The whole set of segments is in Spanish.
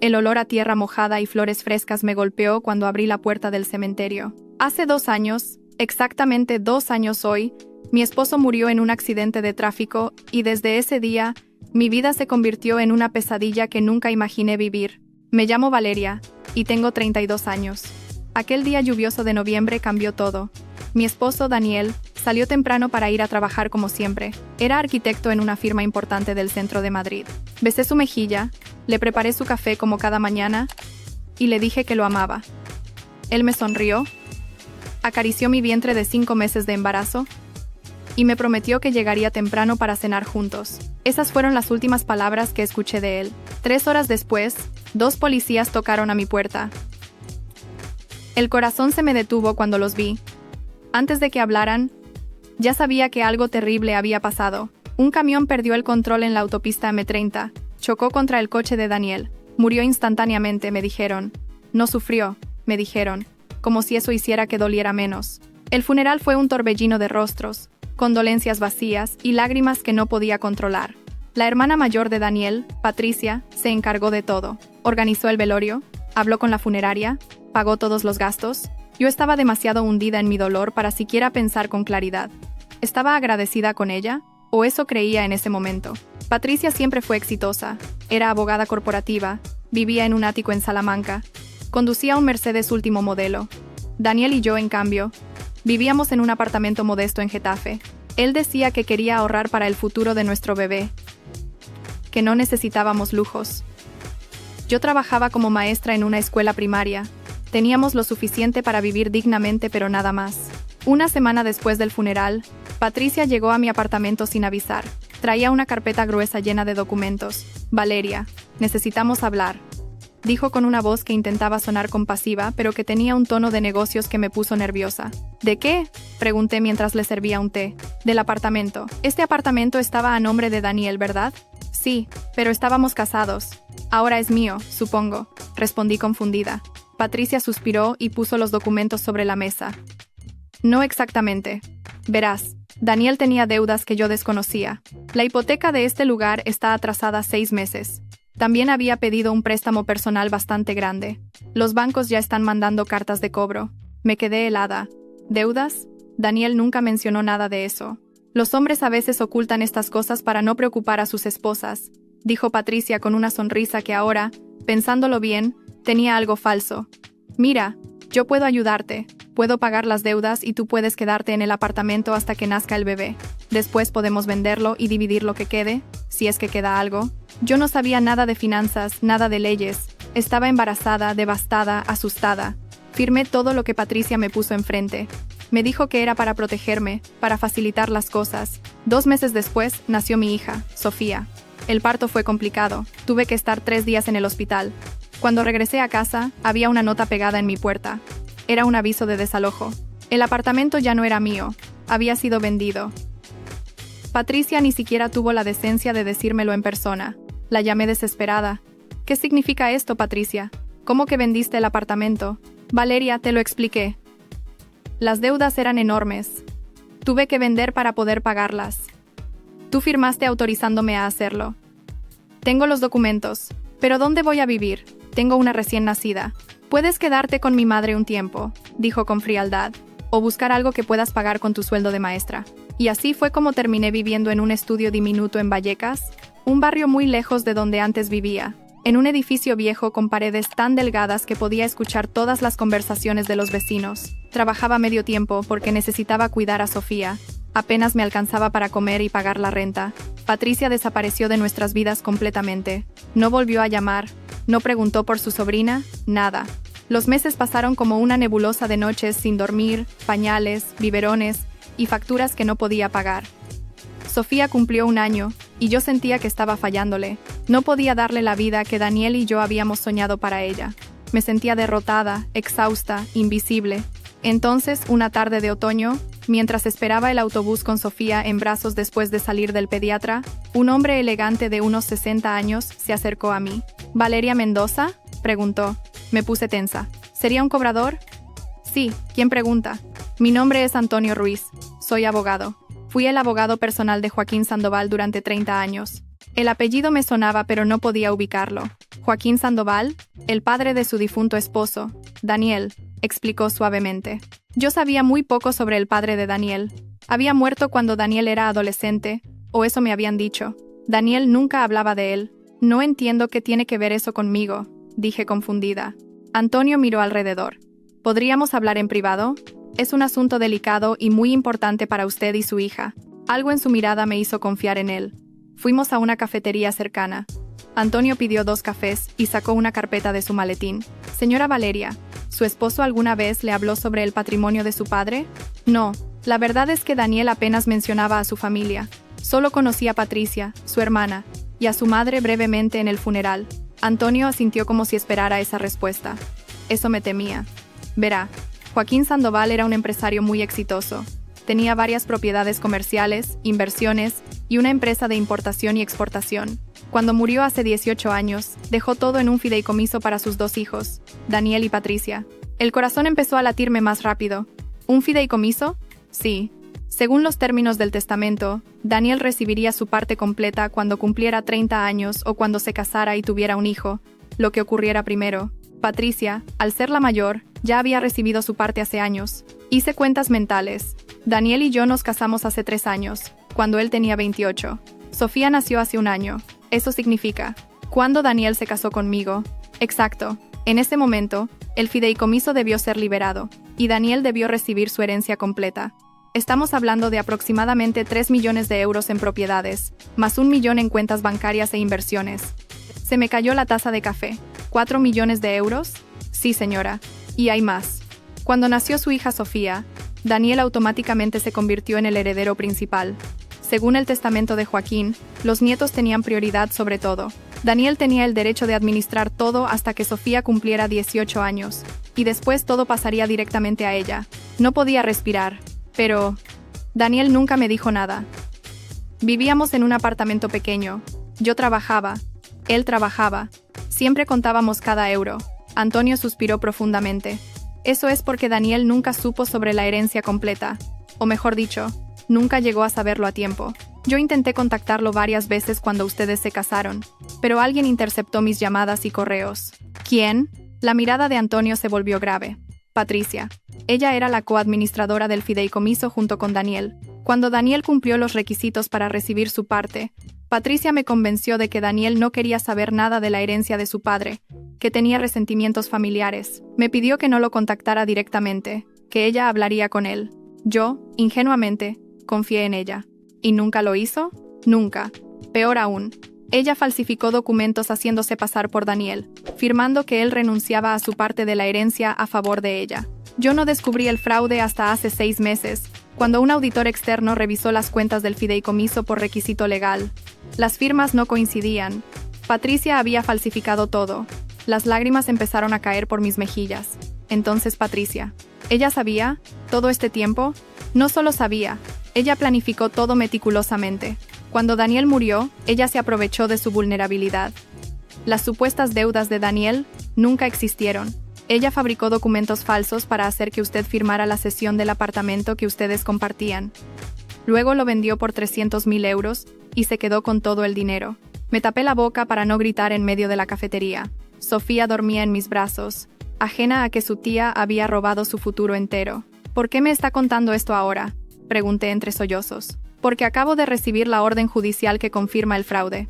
El olor a tierra mojada y flores frescas me golpeó cuando abrí la puerta del cementerio. Hace 2 años, exactamente 2 años hoy, mi esposo murió en un accidente de tráfico y desde ese día, mi vida se convirtió en una pesadilla que nunca imaginé vivir. Me llamo Valeria y tengo 32 años. Aquel día lluvioso de noviembre cambió todo. Mi esposo, Daniel, salió temprano para ir a trabajar como siempre. Era arquitecto en una firma importante del centro de Madrid. Besé su mejilla, le preparé su café como cada mañana y le dije que lo amaba. Él me sonrió, acarició mi vientre de 5 meses de embarazo y me prometió que llegaría temprano para cenar juntos. Esas fueron las últimas palabras que escuché de él. 3 horas después, 2 policías tocaron a mi puerta. El corazón se me detuvo cuando los vi. Antes de que hablaran, ya sabía que algo terrible había pasado. Un camión perdió el control en la autopista M30, chocó contra el coche de Daniel. Murió instantáneamente, me dijeron. No sufrió, me dijeron, como si eso hiciera que doliera menos. El funeral fue un torbellino de rostros, condolencias vacías y lágrimas que no podía controlar. La hermana mayor de Daniel, Patricia, se encargó de todo. Organizó el velorio, habló con la funeraria, pagó todos los gastos. Yo estaba demasiado hundida en mi dolor para siquiera pensar con claridad. ¿Estaba agradecida con ella? ¿O eso creía en ese momento? Patricia siempre fue exitosa. Era abogada corporativa, vivía en un ático en Salamanca, conducía un Mercedes último modelo. Daniel y yo, en cambio, vivíamos en un apartamento modesto en Getafe. Él decía que quería ahorrar para el futuro de nuestro bebé, que no necesitábamos lujos. Yo trabajaba como maestra en una escuela primaria. Teníamos lo suficiente para vivir dignamente, pero nada más. Una semana después del funeral, Patricia llegó a mi apartamento sin avisar. Traía una carpeta gruesa llena de documentos. Valeria, necesitamos hablar, dijo con una voz que intentaba sonar compasiva, pero que tenía un tono de negocios que me puso nerviosa. ¿De qué?, pregunté mientras le servía un té. Del apartamento. Este apartamento estaba a nombre de Daniel, ¿verdad? Sí, pero estábamos casados. Ahora es mío, supongo, respondí confundida. Patricia suspiró y puso los documentos sobre la mesa. No exactamente. Verás, Daniel tenía deudas que yo desconocía. La hipoteca de este lugar está atrasada 6 meses. También había pedido un préstamo personal bastante grande. Los bancos ya están mandando cartas de cobro. Me quedé helada. ¿Deudas? Daniel nunca mencionó nada de eso. Los hombres a veces ocultan estas cosas para no preocupar a sus esposas, dijo Patricia con una sonrisa que ahora, pensándolo bien, tenía algo falso. Mira, yo puedo ayudarte. Puedo pagar las deudas y tú puedes quedarte en el apartamento hasta que nazca el bebé. Después podemos venderlo y dividir lo que quede, si es que queda algo. Yo no sabía nada de finanzas, nada de leyes. Estaba embarazada, devastada, asustada. Firmé todo lo que Patricia me puso enfrente. Me dijo que era para protegerme, para facilitar las cosas. 2 meses después, nació mi hija, Sofía. El parto fue complicado. Tuve que estar 3 días en el hospital. Cuando regresé a casa, había una nota pegada en mi puerta. Era un aviso de desalojo. El apartamento ya no era mío. Había sido vendido. Patricia ni siquiera tuvo la decencia de decírmelo en persona. La llamé desesperada. ¿Qué significa esto, Patricia? ¿Cómo que vendiste el apartamento? Valeria, te lo expliqué. Las deudas eran enormes. Tuve que vender para poder pagarlas. Tú firmaste autorizándome a hacerlo. Tengo los documentos. ¿Pero dónde voy a vivir? Tengo una recién nacida. Puedes quedarte con mi madre un tiempo, dijo con frialdad, o buscar algo que puedas pagar con tu sueldo de maestra. Y así fue como terminé viviendo en un estudio diminuto en Vallecas, un barrio muy lejos de donde antes vivía, en un edificio viejo con paredes tan delgadas que podía escuchar todas las conversaciones de los vecinos. Trabajaba medio tiempo porque necesitaba cuidar a Sofía. Apenas me alcanzaba para comer y pagar la renta. Patricia desapareció de nuestras vidas completamente. No volvió a llamar, no preguntó por su sobrina, nada. Los meses pasaron como una nebulosa de noches sin dormir, pañales, biberones y facturas que no podía pagar. Sofía cumplió 1 año, y yo sentía que estaba fallándole. No podía darle la vida que Daniel y yo habíamos soñado para ella. Me sentía derrotada, exhausta, invisible. Entonces, una tarde de otoño, mientras esperaba el autobús con Sofía en brazos después de salir del pediatra, un hombre elegante de unos 60 años se acercó a mí. ¿Valeria Mendoza?, preguntó. Me puse tensa. ¿Sería un cobrador? Sí, ¿quién pregunta? Mi nombre es Antonio Ruiz. Soy abogado. Fui el abogado personal de Joaquín Sandoval durante 30 años. El apellido me sonaba, pero no podía ubicarlo. Joaquín Sandoval, el padre de su difunto esposo, Daniel, explicó suavemente. Yo sabía muy poco sobre el padre de Daniel. Había muerto cuando Daniel era adolescente, o eso me habían dicho. Daniel nunca hablaba de él. No entiendo qué tiene que ver eso conmigo, dije confundida. Antonio miró alrededor. ¿Podríamos hablar en privado? Es un asunto delicado y muy importante para usted y su hija. Algo en su mirada me hizo confiar en él. Fuimos a una cafetería cercana. Antonio pidió 2 cafés y sacó una carpeta de su maletín. Señora Valeria, ¿su esposo alguna vez le habló sobre el patrimonio de su padre? No, la verdad es que Daniel apenas mencionaba a su familia. Solo conocía a Patricia, su hermana, y a su madre brevemente en el funeral. Antonio asintió como si esperara esa respuesta. Eso me temía. Verá, Joaquín Sandoval era un empresario muy exitoso. Tenía varias propiedades comerciales, inversiones y una empresa de importación y exportación. Cuando murió hace 18 años, dejó todo en un fideicomiso para sus 2 hijos, Daniel y Patricia. El corazón empezó a latirme más rápido. ¿Un fideicomiso? Sí. Según los términos del testamento, Daniel recibiría su parte completa cuando cumpliera 30 años o cuando se casara y tuviera un hijo, lo que ocurriera primero. Patricia, al ser la mayor, ya había recibido su parte hace años. Hice cuentas mentales. Daniel y yo nos casamos hace 3 años, cuando él tenía 28. Sofía nació hace 1 año. Eso significa, ¿cuándo Daniel se casó conmigo? Exacto. En ese momento, el fideicomiso debió ser liberado, y Daniel debió recibir su herencia completa. Estamos hablando de aproximadamente 3 millones de euros en propiedades, más 1 millón en cuentas bancarias e inversiones. Se me cayó la taza de café. ¿4 millones de euros? Sí, señora. Y hay más. Cuando nació su hija Sofía, Daniel automáticamente se convirtió en el heredero principal. Según el testamento de Joaquín, los nietos tenían prioridad sobre todo. Daniel tenía el derecho de administrar todo hasta que Sofía cumpliera 18 años, y después todo pasaría directamente a ella. No podía respirar, pero Daniel nunca me dijo nada. Vivíamos en un apartamento pequeño. Yo trabajaba, él trabajaba. Siempre contábamos cada euro. Antonio suspiró profundamente. Eso es porque Daniel nunca supo sobre la herencia completa, o mejor dicho, nunca llegó a saberlo a tiempo. Yo intenté contactarlo varias veces cuando ustedes se casaron, pero alguien interceptó mis llamadas y correos. ¿Quién? La mirada de Antonio se volvió grave. Patricia. Ella era la coadministradora del fideicomiso junto con Daniel. Cuando Daniel cumplió los requisitos para recibir su parte, Patricia me convenció de que Daniel no quería saber nada de la herencia de su padre, que tenía resentimientos familiares. Me pidió que no lo contactara directamente, que ella hablaría con él. Yo, ingenuamente, confié en ella. ¿Y nunca lo hizo? Nunca. Peor aún, ella falsificó documentos haciéndose pasar por Daniel, firmando que él renunciaba a su parte de la herencia a favor de ella. Yo no descubrí el fraude hasta hace 6 meses, cuando un auditor externo revisó las cuentas del fideicomiso por requisito legal. Las firmas no coincidían. Patricia había falsificado todo. Las lágrimas empezaron a caer por mis mejillas. Entonces Patricia. ¿Ella sabía? ¿Todo este tiempo? No solo sabía, ella planificó todo meticulosamente. Cuando Daniel murió, ella se aprovechó de su vulnerabilidad. Las supuestas deudas de Daniel nunca existieron. Ella fabricó documentos falsos para hacer que usted firmara la cesión del apartamento que ustedes compartían. Luego lo vendió por 300.000 euros y se quedó con todo el dinero. Me tapé la boca para no gritar en medio de la cafetería. Sofía dormía en mis brazos, ajena a que su tía había robado su futuro entero. ¿Por qué me está contando esto ahora?, pregunté entre sollozos. Porque acabo de recibir la orden judicial que confirma el fraude.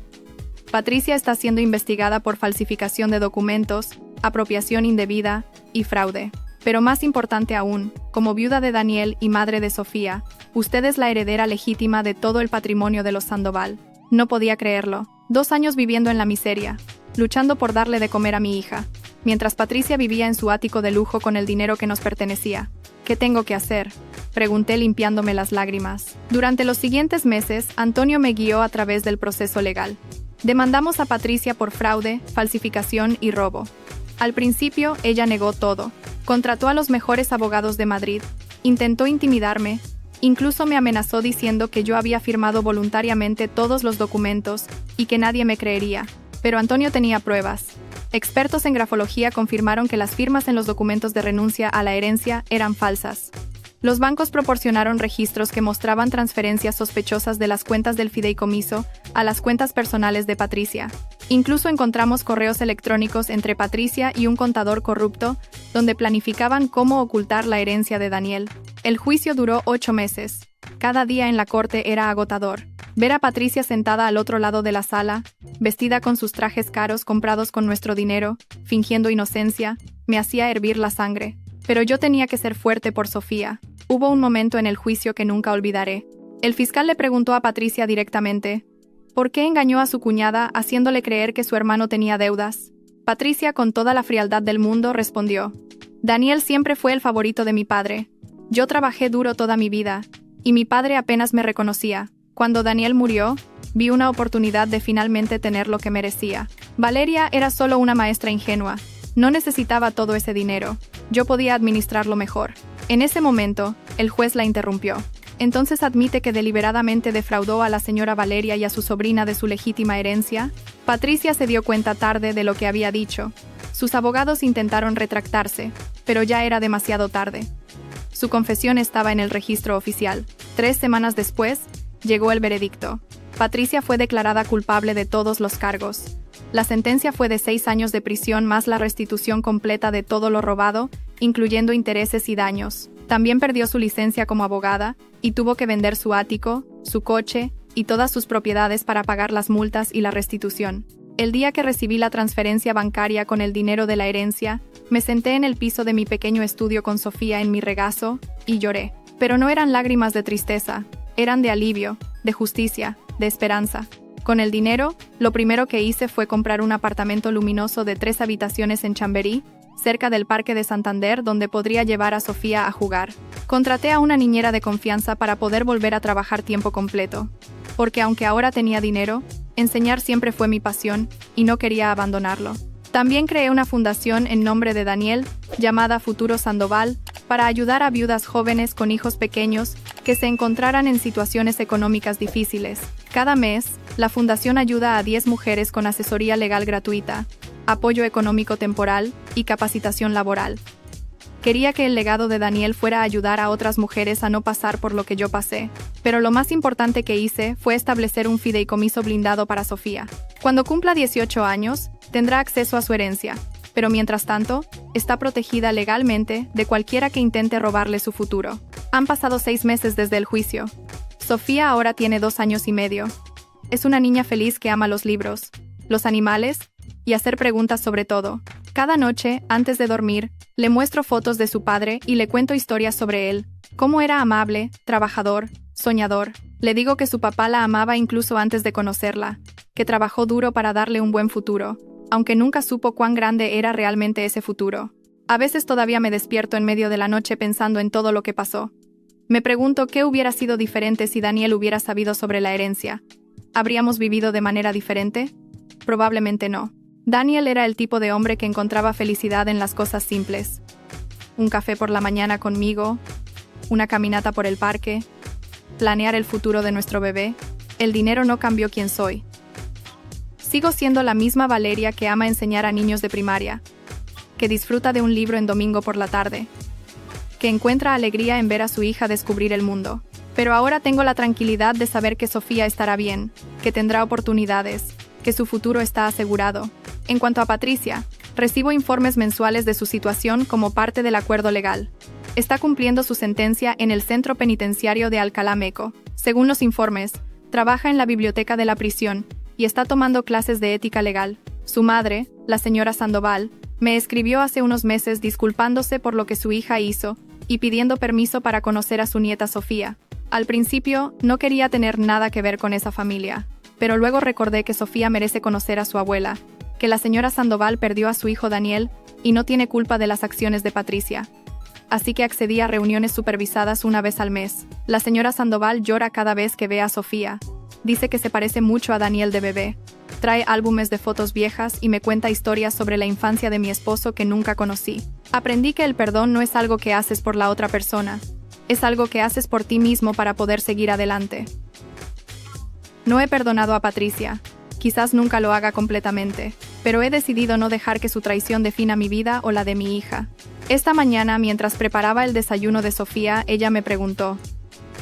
Patricia está siendo investigada por falsificación de documentos, apropiación indebida y fraude. Pero más importante aún, como viuda de Daniel y madre de Sofía, usted es la heredera legítima de todo el patrimonio de los Sandoval. No podía creerlo. 2 años viviendo en la miseria, luchando por darle de comer a mi hija, mientras Patricia vivía en su ático de lujo con el dinero que nos pertenecía. ¿Qué tengo que hacer?, pregunté limpiándome las lágrimas. Durante los siguientes meses, Antonio me guió a través del proceso legal. Demandamos a Patricia por fraude, falsificación y robo. Al principio, ella negó todo. Contrató a los mejores abogados de Madrid. Intentó intimidarme. Incluso me amenazó diciendo que yo había firmado voluntariamente todos los documentos y que nadie me creería. Pero Antonio tenía pruebas. Expertos en grafología confirmaron que las firmas en los documentos de renuncia a la herencia eran falsas. Los bancos proporcionaron registros que mostraban transferencias sospechosas de las cuentas del fideicomiso a las cuentas personales de Patricia. Incluso encontramos correos electrónicos entre Patricia y un contador corrupto, donde planificaban cómo ocultar la herencia de Daniel. El juicio duró 8 meses. Cada día en la corte era agotador. Ver a Patricia sentada al otro lado de la sala, vestida con sus trajes caros comprados con nuestro dinero, fingiendo inocencia, me hacía hervir la sangre. Pero yo tenía que ser fuerte por Sofía. Hubo un momento en el juicio que nunca olvidaré. El fiscal le preguntó a Patricia directamente, ¿por qué engañó a su cuñada haciéndole creer que su hermano tenía deudas? Patricia, con toda la frialdad del mundo, respondió, Daniel siempre fue el favorito de mi padre. Yo trabajé duro toda mi vida, y mi padre apenas me reconocía. Cuando Daniel murió, vi una oportunidad de finalmente tener lo que merecía. Valeria era solo una maestra ingenua. No necesitaba todo ese dinero. Yo podía administrarlo mejor. En ese momento, el juez la interrumpió. ¿Entonces admite que deliberadamente defraudó a la señora Valeria y a su sobrina de su legítima herencia? Patricia se dio cuenta tarde de lo que había dicho. Sus abogados intentaron retractarse, pero ya era demasiado tarde. Su confesión estaba en el registro oficial. 3 semanas después, llegó el veredicto. Patricia fue declarada culpable de todos los cargos. La sentencia fue de 6 años de prisión más la restitución completa de todo lo robado, incluyendo intereses y daños. También perdió su licencia como abogada y tuvo que vender su ático, su coche y todas sus propiedades para pagar las multas y la restitución. El día que recibí la transferencia bancaria con el dinero de la herencia, me senté en el piso de mi pequeño estudio con Sofía en mi regazo y lloré. Pero no eran lágrimas de tristeza, eran de alivio, de justicia, de esperanza. Con el dinero, lo primero que hice fue comprar un apartamento luminoso de 3 habitaciones en Chamberí, cerca del Parque de Santander, donde podría llevar a Sofía a jugar. Contraté a una niñera de confianza para poder volver a trabajar tiempo completo. Porque aunque ahora tenía dinero, enseñar siempre fue mi pasión y no quería abandonarlo. También creé una fundación en nombre de Daniel, llamada Futuro Sandoval, para ayudar a viudas jóvenes con hijos pequeños que se encontraran en situaciones económicas difíciles. Cada mes, la fundación ayuda a 10 mujeres con asesoría legal gratuita, apoyo económico temporal y capacitación laboral. Quería que el legado de Daniel fuera ayudar a otras mujeres a no pasar por lo que yo pasé, pero lo más importante que hice fue establecer un fideicomiso blindado para Sofía. Cuando cumpla 18 años, tendrá acceso a su herencia, pero mientras tanto, está protegida legalmente de cualquiera que intente robarle su futuro. Han pasado 6 meses desde el juicio. Sofía ahora tiene 2 años y medio. Es una niña feliz que ama los libros, los animales y hacer preguntas sobre todo. Cada noche, antes de dormir, le muestro fotos de su padre y le cuento historias sobre él, cómo era amable, trabajador, soñador. Le digo que su papá la amaba incluso antes de conocerla, que trabajó duro para darle un buen futuro, aunque nunca supo cuán grande era realmente ese futuro. A veces todavía me despierto en medio de la noche pensando en todo lo que pasó. Me pregunto qué hubiera sido diferente si Daniel hubiera sabido sobre la herencia. ¿Habríamos vivido de manera diferente? Probablemente no. Daniel era el tipo de hombre que encontraba felicidad en las cosas simples. Un café por la mañana conmigo, una caminata por el parque, planear el futuro de nuestro bebé. El dinero no cambió quién soy. Sigo siendo la misma Valeria que ama enseñar a niños de primaria, que disfruta de un libro en domingo por la tarde, que encuentra alegría en ver a su hija descubrir el mundo. Pero ahora tengo la tranquilidad de saber que Sofía estará bien, que tendrá oportunidades, que su futuro está asegurado. En cuanto a Patricia, recibo informes mensuales de su situación como parte del acuerdo legal. Está cumpliendo su sentencia en el centro penitenciario de Alcalá Meco. Según los informes, trabaja en la biblioteca de la prisión y está tomando clases de ética legal. Su madre, la señora Sandoval, me escribió hace unos meses disculpándose por lo que su hija hizo y pidiendo permiso para conocer a su nieta Sofía. Al principio, no quería tener nada que ver con esa familia, pero luego recordé que Sofía merece conocer a su abuela, que la señora Sandoval perdió a su hijo Daniel y no tiene culpa de las acciones de Patricia. Así que accedí a reuniones supervisadas una vez al mes. La señora Sandoval llora cada vez que ve a Sofía. Dice que se parece mucho a Daniel de bebé. Trae álbumes de fotos viejas y me cuenta historias sobre la infancia de mi esposo que nunca conocí. Aprendí que el perdón no es algo que haces por la otra persona. Es algo que haces por ti mismo para poder seguir adelante. No he perdonado a Patricia. Quizás nunca lo haga completamente, pero he decidido no dejar que su traición defina mi vida o la de mi hija. Esta mañana, mientras preparaba el desayuno de Sofía, ella me preguntó: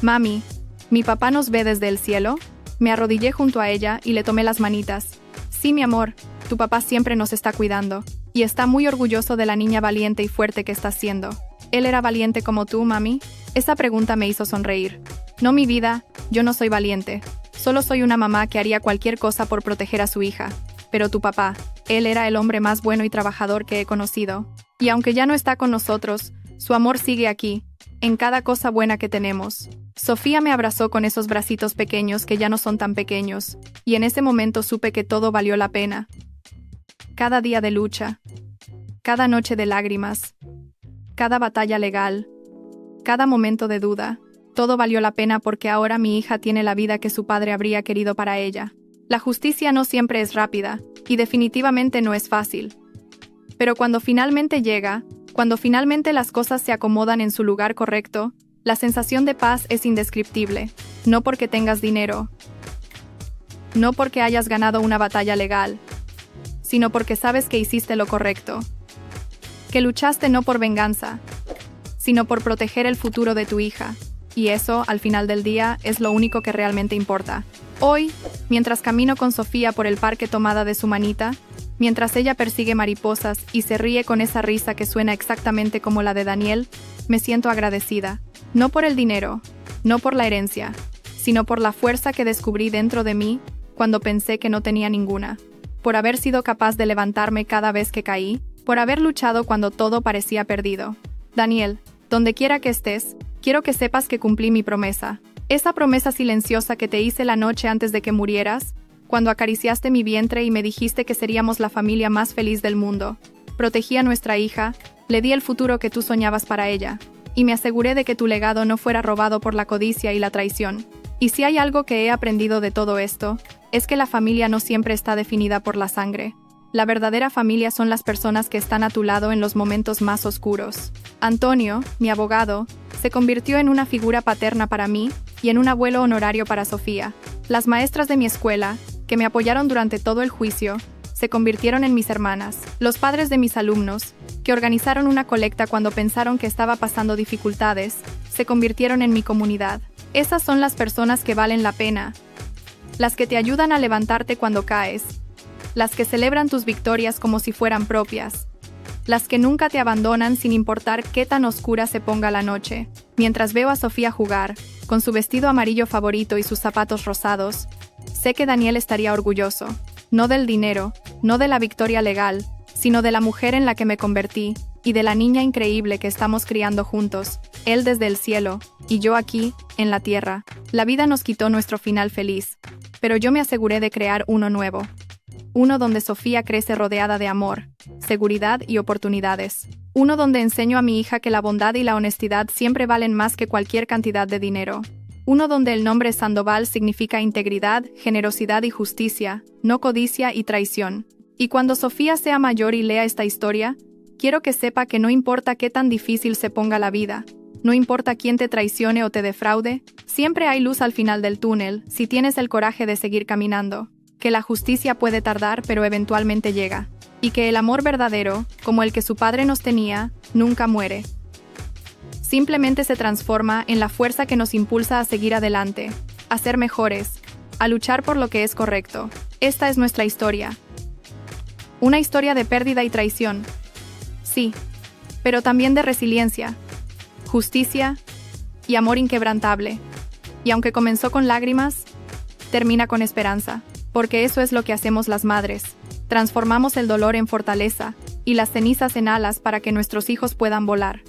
«Mami, ¿mi papá nos ve desde el cielo?». Me arrodillé junto a ella y le tomé las manitas. Sí, mi amor, tu papá siempre nos está cuidando, y está muy orgulloso de la niña valiente y fuerte que estás siendo. ¿Él era valiente como tú, mami? Esa pregunta me hizo sonreír. No, mi vida, yo no soy valiente. Solo soy una mamá que haría cualquier cosa por proteger a su hija. Pero tu papá, él era el hombre más bueno y trabajador que he conocido. Y aunque ya no está con nosotros, su amor sigue aquí, en cada cosa buena que tenemos. Sofía me abrazó con esos bracitos pequeños que ya no son tan pequeños, y en ese momento supe que todo valió la pena. Cada día de lucha, cada noche de lágrimas, cada batalla legal, cada momento de duda, todo valió la pena porque ahora mi hija tiene la vida que su padre habría querido para ella. La justicia no siempre es rápida, y definitivamente no es fácil. Pero cuando finalmente llega, cuando finalmente las cosas se acomodan en su lugar correcto, la sensación de paz es indescriptible. No porque tengas dinero, no porque hayas ganado una batalla legal, sino porque sabes que hiciste lo correcto. Que luchaste no por venganza, sino por proteger el futuro de tu hija. Y eso, al final del día, es lo único que realmente importa. Hoy, mientras camino con Sofía por el parque tomada de su manita, mientras ella persigue mariposas y se ríe con esa risa que suena exactamente como la de Daniel, me siento agradecida. No por el dinero, no por la herencia, sino por la fuerza que descubrí dentro de mí cuando pensé que no tenía ninguna. Por haber sido capaz de levantarme cada vez que caí, por haber luchado cuando todo parecía perdido. Daniel, donde quiera que estés, quiero que sepas que cumplí mi promesa. Esa promesa silenciosa que te hice la noche antes de que murieras, cuando acariciaste mi vientre y me dijiste que seríamos la familia más feliz del mundo. Protegí a nuestra hija, le di el futuro que tú soñabas para ella, y me aseguré de que tu legado no fuera robado por la codicia y la traición. Y si hay algo que he aprendido de todo esto, es que la familia no siempre está definida por la sangre. La verdadera familia son las personas que están a tu lado en los momentos más oscuros. Antonio, mi abogado, se convirtió en una figura paterna para mí y en un abuelo honorario para Sofía. Las maestras de mi escuela, que me apoyaron durante todo el juicio, se convirtieron en mis hermanas. Los padres de mis alumnos, que organizaron una colecta cuando pensaron que estaba pasando dificultades, se convirtieron en mi comunidad. Esas son las personas que valen la pena. Las que te ayudan a levantarte cuando caes. Las que celebran tus victorias como si fueran propias. Las que nunca te abandonan sin importar qué tan oscura se ponga la noche. Mientras veo a Sofía jugar, con su vestido amarillo favorito y sus zapatos rosados, sé que Daniel estaría orgulloso. No del dinero, no de la victoria legal, sino de la mujer en la que me convertí, y de la niña increíble que estamos criando juntos, él desde el cielo, y yo aquí, en la tierra. La vida nos quitó nuestro final feliz, pero yo me aseguré de crear uno nuevo. Uno donde Sofía crece rodeada de amor, seguridad y oportunidades. Uno donde enseño a mi hija que la bondad y la honestidad siempre valen más que cualquier cantidad de dinero. Uno donde el nombre Sandoval significa integridad, generosidad y justicia, no codicia y traición. Y cuando Sofía sea mayor y lea esta historia, quiero que sepa que no importa qué tan difícil se ponga la vida, no importa quién te traicione o te defraude, siempre hay luz al final del túnel si tienes el coraje de seguir caminando. Que la justicia puede tardar pero eventualmente llega. Y que el amor verdadero, como el que su padre nos tenía, nunca muere. Simplemente se transforma en la fuerza que nos impulsa a seguir adelante, a ser mejores, a luchar por lo que es correcto. Esta es nuestra historia. Una historia de pérdida y traición. Sí, pero también de resiliencia, justicia y amor inquebrantable. Y aunque comenzó con lágrimas, termina con esperanza. Porque eso es lo que hacemos las madres. Transformamos el dolor en fortaleza y las cenizas en alas para que nuestros hijos puedan volar.